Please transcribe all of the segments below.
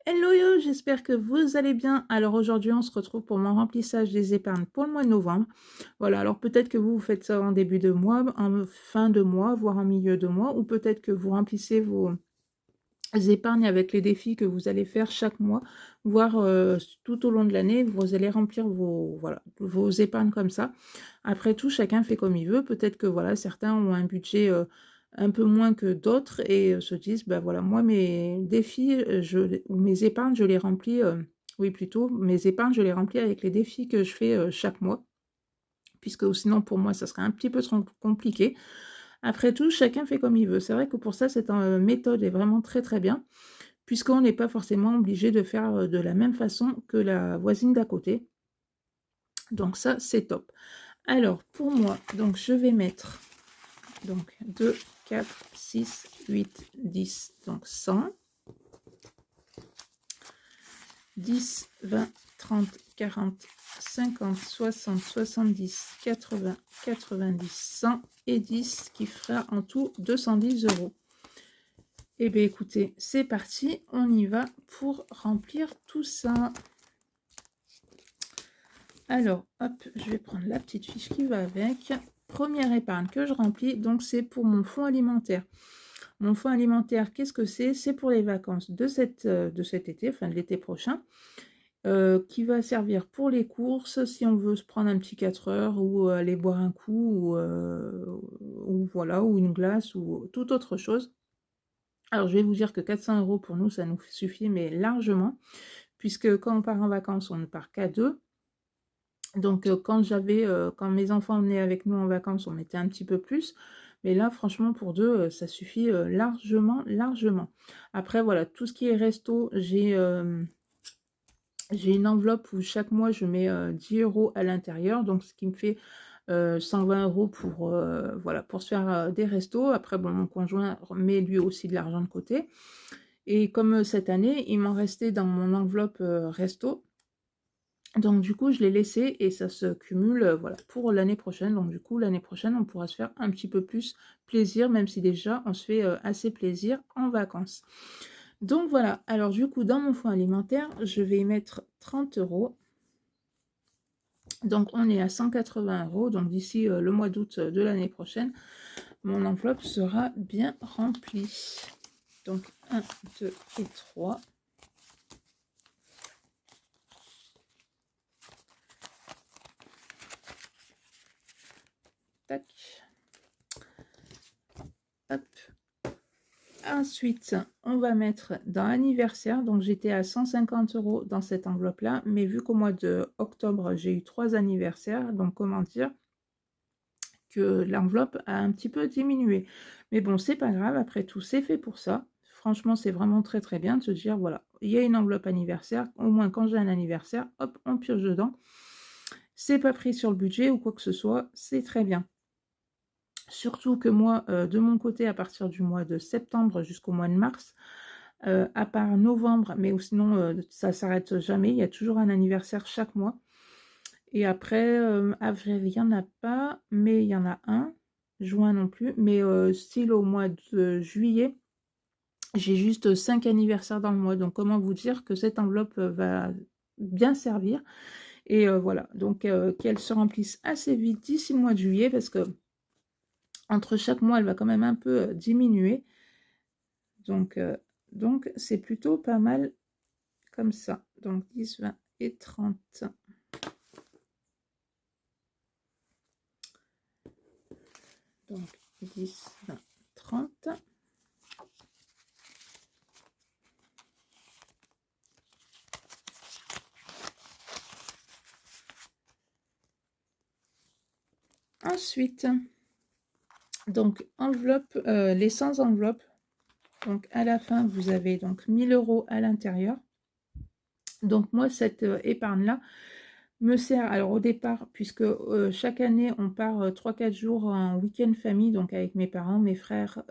Hello yo, j'espère que vous allez bien. Alors aujourd'hui, on se retrouve pour mon remplissage des épargnes pour le mois de novembre. Voilà, alors peut-être que vous faites ça en début de mois, en fin de mois, voire en milieu de mois, ou peut-être que vous remplissez vos épargnes avec les défis que vous allez faire chaque mois, voire tout au long de l'année, vous allez remplir voilà, vos épargnes comme ça. Après tout, chacun fait comme il veut. Peut-être que voilà, certains ont un budget un peu moins que d'autres et se disent, ben voilà, moi mes défis, ou mes épargnes, je les remplis, oui plutôt, mes épargnes, je les remplis avec les défis que je fais chaque mois, puisque sinon pour moi, ça serait un petit peu trop compliqué. Après tout, chacun fait comme il veut. C'est vrai que pour ça, cette méthode est vraiment très très bien, puisqu'on n'est pas forcément obligé de faire de la même façon que la voisine d'à côté. Donc ça, c'est top. Alors, pour moi, donc je vais mettre donc 2, 4, 6, 8, 10, donc 100. 10, 20, 30, 40, 50, 60, 70, 80, 90, 100 et 10 qui fera en tout 210 €. Et bien écoutez, c'est parti, on y va pour remplir tout ça. Alors, hop, je vais prendre la petite fiche qui va avec. Première épargne que je remplis, donc c'est pour mon fonds alimentaire. Mon fonds alimentaire, qu'est-ce que c'est? C'est pour les vacances de cet été, enfin de l'été prochain, qui va servir pour les courses, si on veut se prendre un petit 4 heures ou aller boire un coup ou voilà, ou une glace ou toute autre chose. Alors je vais vous dire que 400 € pour nous, ça nous suffit, mais largement, puisque quand on part en vacances, on ne part qu'à 2. Donc quand mes enfants venaient avec nous en vacances, on mettait un petit peu plus. Mais là, franchement, pour 2, ça suffit largement, largement. Après, voilà, tout ce qui est resto, j'ai une enveloppe où chaque mois, je mets 10 € à l'intérieur. Donc, ce qui me fait 120 € voilà, pour se faire des restos. Après, bon, mon conjoint met lui aussi de l'argent de côté. Et comme cette année, il m'en restait dans mon enveloppe resto. Donc du coup, je l'ai laissé et ça se cumule, voilà, pour l'année prochaine. Donc du coup, l'année prochaine, on pourra se faire un petit peu plus plaisir, même si déjà, on se fait assez plaisir en vacances. Donc voilà, alors du coup, dans mon fonds alimentaire, je vais y mettre 30 €. Donc on est à 180 €. Donc d'ici le mois d'août de l'année prochaine, mon enveloppe sera bien remplie. Donc 1, 2 et 3. Tac. Hop. Ensuite, on va mettre dans anniversaire. Donc, j'étais à 150 € dans cette enveloppe-là. Mais vu qu'au mois de octobre, j'ai eu 3 anniversaires, donc comment dire que l'enveloppe a un petit peu diminué. Mais bon, c'est pas grave. Après tout, c'est fait pour ça. Franchement, c'est vraiment très très bien de se dire, voilà, il y a une enveloppe anniversaire. Au moins, quand j'ai un anniversaire, hop, on pioche dedans. C'est pas pris sur le budget ou quoi que ce soit. C'est très bien. Surtout que moi, de mon côté, à partir du mois de septembre jusqu'au mois de mars, à part novembre, mais sinon, ça s'arrête jamais. Il y a toujours un anniversaire chaque mois. Et après, avril, il n'y en a pas, mais il y en a un. Juin non plus. Mais style au mois de juillet, j'ai juste 5 anniversaires dans le mois. Donc, comment vous dire que cette enveloppe va bien servir. Et voilà, donc qu'elle se remplisse assez vite d'ici le mois de juillet, parce que entre chaque mois, elle va quand même un peu diminuer. Donc c'est plutôt pas mal comme ça. Donc 10, 20 et 30. Donc 10, 20, 30. Ensuite, donc enveloppe, les 100 enveloppes. Donc à la fin, vous avez donc 1000 € à l'intérieur. Donc moi, cette épargne-là me sert, alors au départ, puisque chaque année, on part 3-4 jours en week-end famille, donc avec mes parents, mes frères,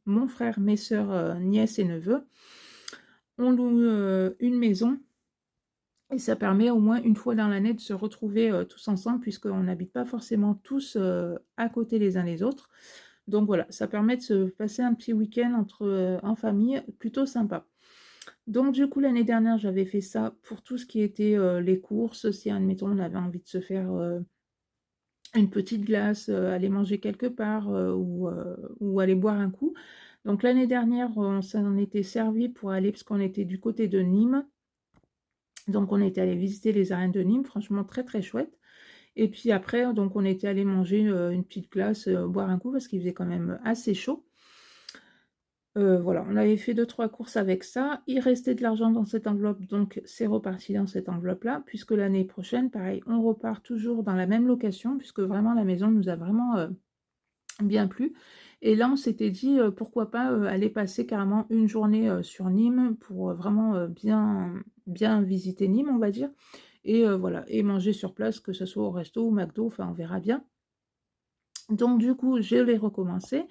mon frère, mes soeurs, nièces et neveux. On loue une maison. Et ça permet au moins une fois dans l'année de se retrouver tous ensemble, puisqu'on n'habite pas forcément tous à côté les uns les autres. Donc voilà, ça permet de se passer un petit week-end en famille, plutôt sympa. Donc du coup, l'année dernière, j'avais fait ça pour tout ce qui était les courses. Si, admettons, on avait envie de se faire une petite glace, aller manger quelque part ou aller boire un coup. Donc l'année dernière, on s'en était servi pour aller, parce qu'on était du côté de Nîmes. Donc on était allé visiter les arènes de Nîmes, franchement très très chouette. Et puis après, donc on était allé manger une petite glace, boire un coup parce qu'il faisait quand même assez chaud. Voilà, on avait fait 2-3 courses avec ça. Il restait de l'argent dans cette enveloppe, donc c'est reparti dans cette enveloppe-là, puisque l'année prochaine, pareil, on repart toujours dans la même location, puisque vraiment la maison nous a vraiment bien plu. Et là, on s'était dit, pourquoi pas aller passer carrément une journée sur Nîmes pour vraiment bien visiter Nîmes, on va dire. Et voilà, et manger sur place, que ce soit au resto ou au McDo, enfin on verra bien. Donc du coup, je vais recommencer.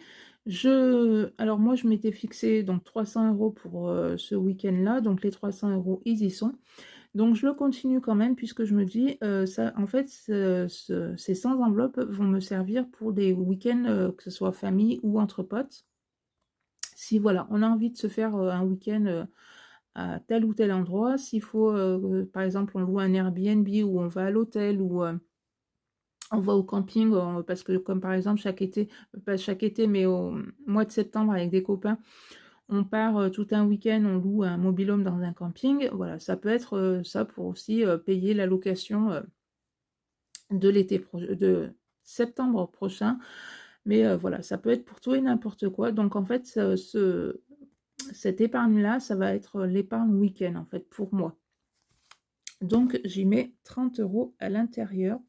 Alors moi, je m'étais fixé donc 300 € pour ce week-end-là. Donc les 300 €, ils y sont. Donc je le continue quand même puisque je me dis, ça, en fait, ces 100 enveloppes vont me servir pour des week-ends, que ce soit famille ou entre potes. Si voilà, on a envie de se faire un week-end à tel ou tel endroit, s'il faut, par exemple, on loue un Airbnb ou on va à l'hôtel ou on va au camping, parce que comme par exemple chaque été, pas chaque été, mais au mois de septembre avec des copains, on part tout un week-end, on loue un mobil-home dans un camping. Voilà, ça peut être ça pour aussi payer la location de septembre prochain. Mais voilà, ça peut être pour tout et n'importe quoi. Donc en fait, cette épargne-là, ça va être l'épargne week-end en fait pour moi. Donc j'y mets 30 € à l'intérieur.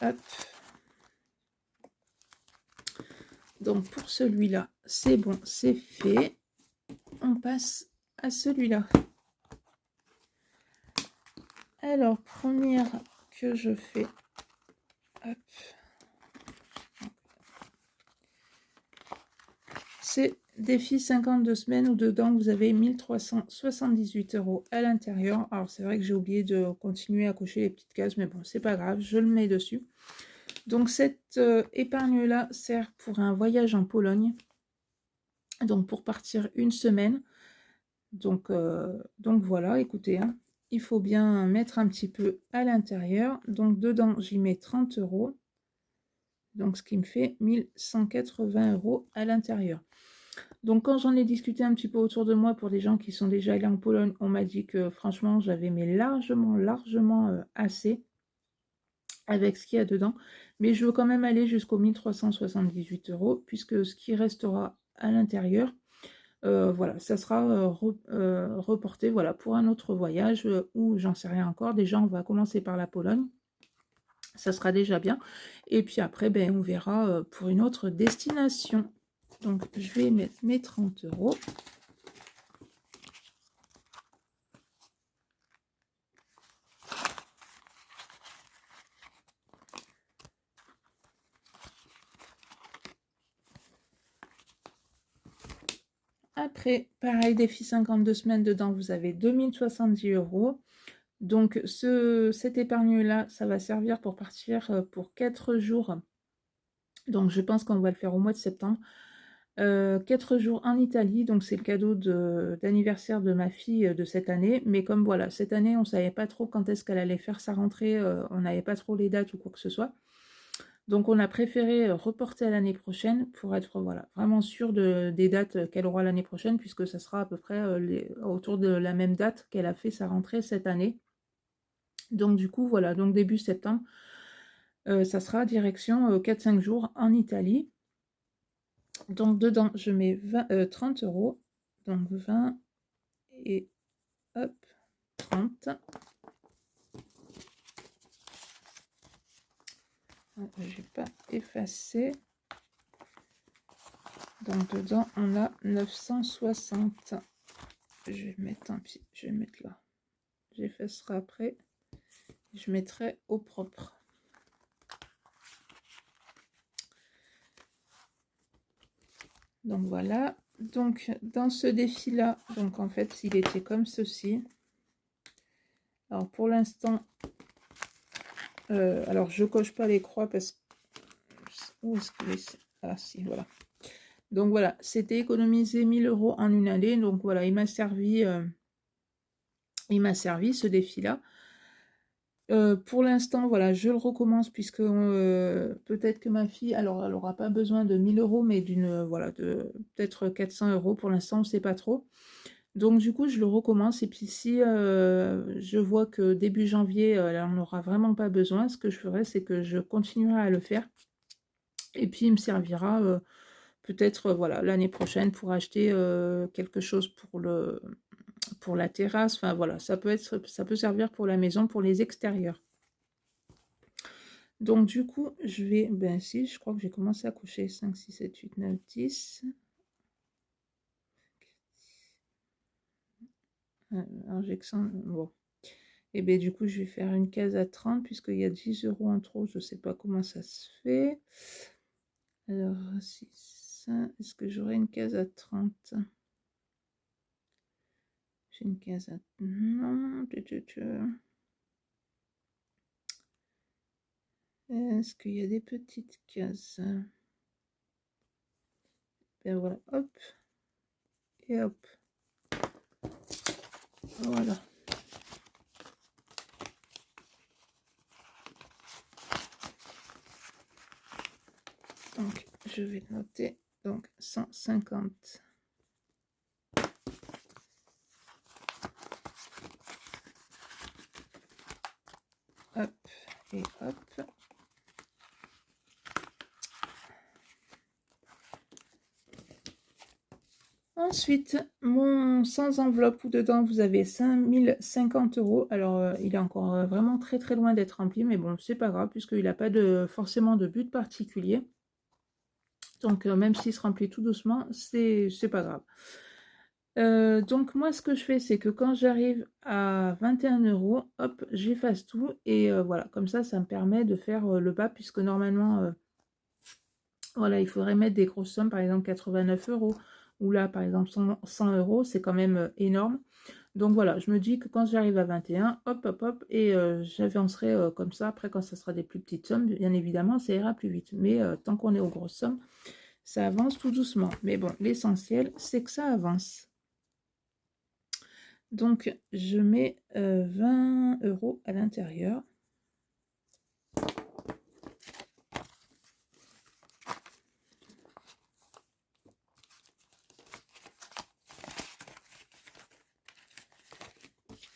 Hop. Donc pour celui-là, c'est bon, c'est fait. On passe à celui-là. Alors, première que je fais. Hop. C'est défi 52 semaines où dedans vous avez 1378 € à l'intérieur. Alors c'est vrai que j'ai oublié de continuer à cocher les petites cases, mais bon, c'est pas grave, je le mets dessus. Donc cette épargne-là sert pour un voyage en Pologne. Donc pour partir une semaine. Donc voilà, écoutez, hein, il faut bien mettre un petit peu à l'intérieur. Donc dedans, j'y mets 30 €. Donc ce qui me fait 1180 € à l'intérieur. Donc quand j'en ai discuté un petit peu autour de moi pour des gens qui sont déjà allés en Pologne, on m'a dit que franchement, j'avais mais largement assez avec ce qu'il y a dedans. Mais je veux quand même aller jusqu'aux 1378 €, puisque ce qui restera à l'intérieur, voilà, ça sera reporté voilà, pour un autre voyage où j'en sais rien encore. Déjà, on va commencer par la Pologne. Ça sera déjà bien. Et puis après, ben, on verra pour une autre destination. Donc, je vais mettre mes 30 €. Après, pareil, défi 52 semaines, dedans, vous avez 2070 €. Donc, cette épargne-là, ça va servir pour partir pour 4 jours. Donc, je pense qu'on va le faire au mois de septembre. 4 jours en Italie, donc c'est le cadeau d'anniversaire de ma fille de cette année. Mais comme voilà, cette année, on ne savait pas trop quand est-ce qu'elle allait faire sa rentrée, on n'avait pas trop les dates ou quoi que ce soit. Donc on a préféré reporter à l'année prochaine pour être voilà, vraiment sûr des dates qu'elle aura l'année prochaine, puisque ça sera à peu près autour de la même date qu'elle a fait sa rentrée cette année. Donc du coup, voilà, donc début septembre, ça sera direction 4-5 jours en Italie. Donc dedans, je mets 30 €. Donc 20 et hop, 30. Je n'ai pas effacé. Donc dedans, on a 960. Je vais mettre, tant pis, je vais mettre là. J'effacerai après. Je mettrai au propre. Donc voilà. Donc, dans ce défi-là, donc en fait, il était comme ceci. Alors, pour l'instant, alors je coche pas les croix parce que... Où est-ce qu'il est? Ah, si, voilà. Donc, voilà, c'était économiser 1000 € en une année. Donc, voilà, il m'a servi ce défi-là. Pour l'instant, voilà, je le recommence puisque peut-être que ma fille, alors elle n'aura pas besoin de 1000 €, mais d'une, voilà, de peut-être 400 € pour l'instant, on ne sait pas trop. Donc du coup, je le recommence et puis si je vois que début janvier, elle en aura vraiment pas besoin, ce que je ferai, c'est que je continuerai à le faire et puis il me servira peut-être, voilà, l'année prochaine pour acheter quelque chose pour la terrasse. Enfin voilà, ça peut servir pour la maison, pour les extérieurs. Donc du coup, je vais, ben si, je crois que j'ai commencé à coucher 5, 6, 7, 8, 9, 10. Injection, bon. Et bien du coup, je vais faire une case à 30 puisqu'il y a 10 € en trop. Je ne sais pas comment ça se fait. Alors, si ça, est-ce que j'aurai une case à 30? J'ai une case à... Non. Est-ce qu'il y a des petites cases? Ben voilà, hop. Et hop. Voilà. Donc, je vais noter. Donc, 150. Hop et hop. Ensuite, mon sans enveloppe où dedans vous avez 5050 €. Alors, il est encore vraiment très très loin d'être rempli, mais bon, c'est pas grave puisqu'il n'a pas forcément de but particulier. Donc, même s'il se remplit tout doucement, c'est pas grave. Donc, moi, ce que je fais, c'est que quand j'arrive à 21 €, hop, j'efface tout et voilà, comme ça me permet de faire le bas puisque normalement, voilà, il faudrait mettre des grosses sommes, par exemple 89 €. Ou là, par exemple, 100 €, c'est quand même énorme. Donc voilà, je me dis que quand j'arrive à 21, hop, hop, hop, et j'avancerai comme ça. Après, quand ça sera des plus petites sommes, bien évidemment, ça ira plus vite. Mais tant qu'on est aux grosses sommes, ça avance tout doucement. Mais bon, l'essentiel, c'est que ça avance. Donc, je mets 20 € à l'intérieur.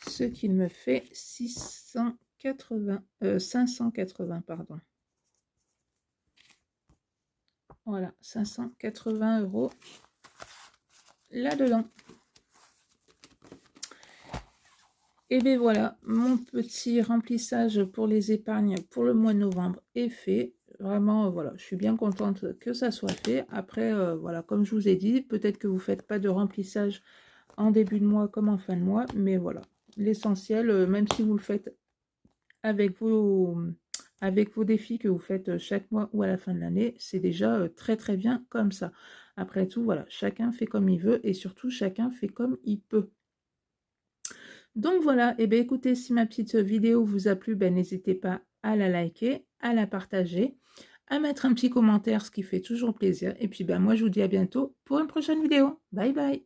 Ce qui me fait 580, pardon. Voilà, 580 € là-dedans. Et bien voilà, mon petit remplissage pour les épargnes pour le mois de novembre est fait. Vraiment, voilà, je suis bien contente que ça soit fait. Après, voilà, comme je vous ai dit, peut-être que vous ne faites pas de remplissage en début de mois comme en fin de mois. Mais voilà, l'essentiel, même si vous le faites avec vos défis que vous faites chaque mois ou à la fin de l'année, c'est déjà très très bien comme ça. Après tout, voilà, chacun fait comme il veut et surtout chacun fait comme il peut. Donc voilà, et bien écoutez, si ma petite vidéo vous a plu, ben, n'hésitez pas à la liker, à la partager, à mettre un petit commentaire, ce qui fait toujours plaisir. Et puis ben, moi je vous dis à bientôt pour une prochaine vidéo. Bye bye.